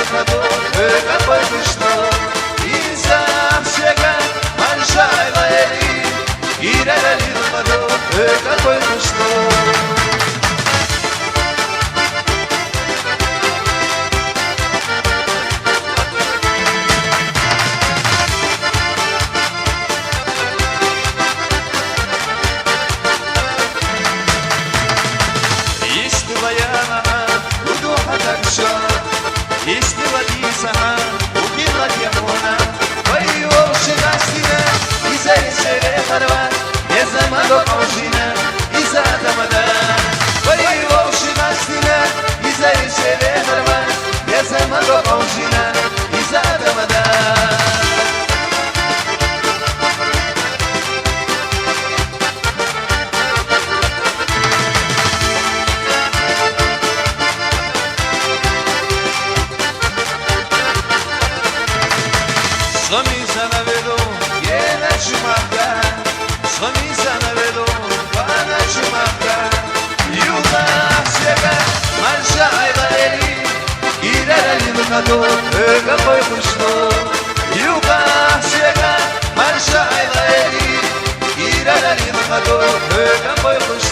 Limcado, Capoi Cristo, Isa Chega, Manjai Laeli, Irene Limcado, Capoi Cristo. Shamisa vedo, yena shumaka. Shamisa vedo, bana shumaka. Yuga chega, marcha Laeli, Irene Limcado, Capoi Cristo. Yuga chega, marcha Laeli, Irene Limcado, Capoi Cristo.